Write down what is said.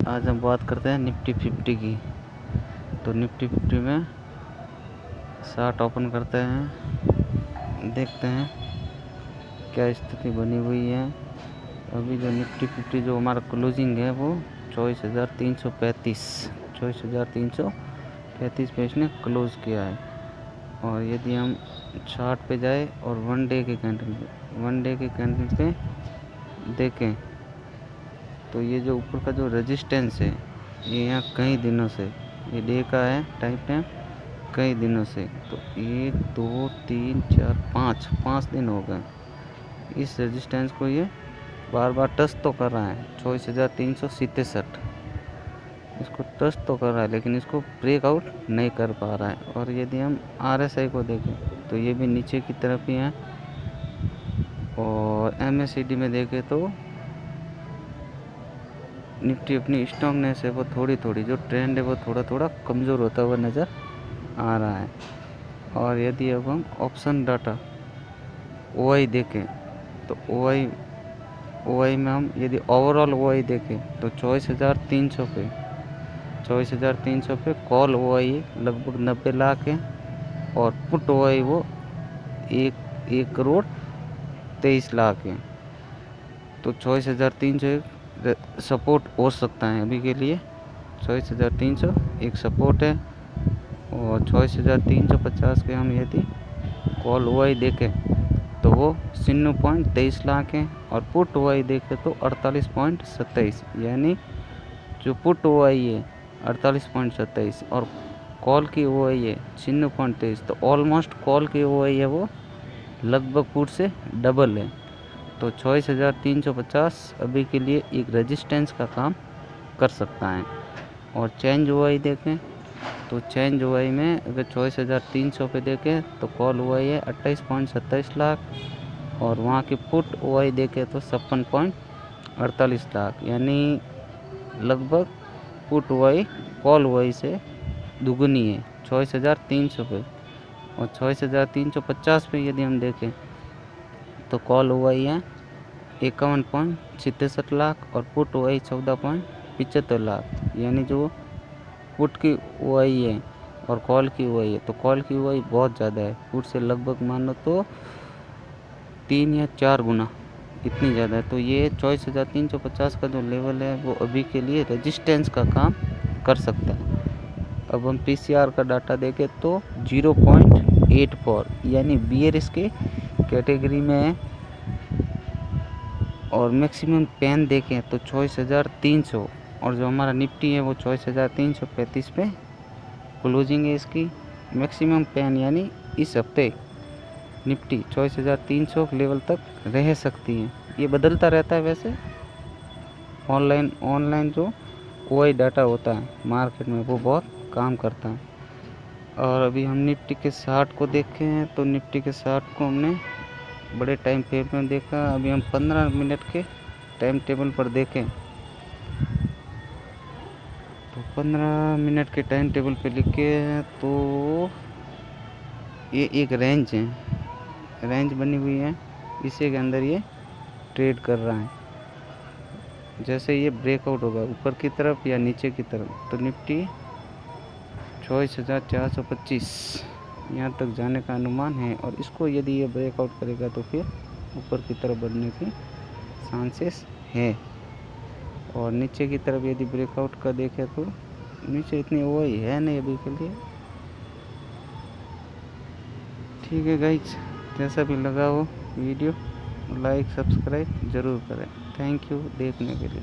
आज हम बात करते हैं निफ्टी 50 की। तो निफ्टी 50 में चार्ट ओपन करते हैं, देखते हैं क्या स्थिति बनी हुई है। अभी जो निफ्टी 50 जो हमारा क्लोजिंग है वो 24,335 पे इसने क्लोज किया है। और यदि हम चार्ट पे जाए और वन डे के कैंडल पे देखें तो ये जो ऊपर का जो रेजिस्टेंस है ये यहाँ कई दिनों से, ये डे का है टाइम कई दिनों से, तो 1 2 3 4 5 दिन हो गए इस रेजिस्टेंस को ये बार बार टच तो कर रहा है। 24,367 इसको टच तो कर रहा है लेकिन इसको ब्रेकआउट नहीं कर पा रहा है। और यदि हम RSI को देखें तो ये भी नीचे की तरफ ही है। और MACD में देखें तो निफ्टी अपनी स्ट्रॉन्गनेस है वो थोड़ी जो ट्रेंड है वो थोड़ा कमज़ोर होता हुआ नज़र आ रहा है। और यदि अब हम ऑप्शन डाटा OI देखें तो OI में हम यदि ओवरऑल OI देखें तो 24,300 पे कॉल OI लगभग 90 लाख है और पुट OI वो 1,23 लाख है। तो 24,300 सपोर्ट हो सकता है अभी के लिए। 24,300 एक सपोर्ट है। और 24,350 के हम यदि कॉल OI देखें तो वो 0.23 लाख है और पुट OI देखें तो 48.27, यानी जो पुट OI है 48.27 और कॉल की OI है 0.23, तो ऑलमोस्ट कॉल की OI है वो लगभग पुट से डबल है। तो 24,350 अभी के लिए एक रेजिस्टेंस का काम कर सकता है। और चेंज OI देखें तो चेंज OI में अगर 24,300 पे देखें तो कॉल OI है 28.27 लाख और वहाँ की पुट OI देखें तो 56.48 लाख, यानी लगभग पुट OI कॉल OI से दुगनी है 24,300 पे। और 24,350 पे यदि हम देखें तो कॉल OI है 51.67 लाख और पुट OI 14.75 लाख, यानी जो पुट की OI है और कॉल की OI है तो कॉल की OI बहुत ज़्यादा है, पुट से लगभग मानो तो 3 या 4 गुना इतनी ज़्यादा है। तो ये 24,350 का जो लेवल है वो अभी के लिए रेजिस्टेंस का काम कर सकता है। अब हम PCR का डाटा देखें तो 0.84, यानी बियरिश के कैटेगरी में है। और मैक्सिमम पेन देखें तो 24,300 और जो हमारा निफ्टी है वो 24,335 पे क्लोजिंग है इसकी। मैक्सिमम पेन यानी इस हफ्ते निफ्टी 24,300 लेवल तक रह सकती है। ये बदलता रहता है वैसे। ऑनलाइन जो OI डाटा होता है मार्केट में वो बहुत काम करता है। और अभी हम निफ्टी के चार्ट को देखे हैं तो निफ्टी के चार्ट को हमने बड़े टाइम फ्रेम में देखा। अभी हम 15 मिनट के टाइम टेबल पर देखें तो 15 मिनट के टाइम टेबल पे लिखे हैं तो ये एक रेंज बनी हुई है, इसी के अंदर ये ट्रेड कर रहा है। जैसे ये ब्रेकआउट होगा ऊपर की तरफ या नीचे की तरफ तो निफ्टी 24,425 यहाँ तक जाने का अनुमान है। और इसको यदि ये ब्रेकआउट करेगा तो फिर ऊपर की तरफ बढ़ने की चांसेस है। और नीचे की तरफ यदि ब्रेकआउट का देखें तो नीचे इतनी OI है नहीं अभी के लिए। ठीक है गाइस, जैसा भी लगा हो वीडियो लाइक सब्सक्राइब ज़रूर करें। थैंक यू देखने के लिए।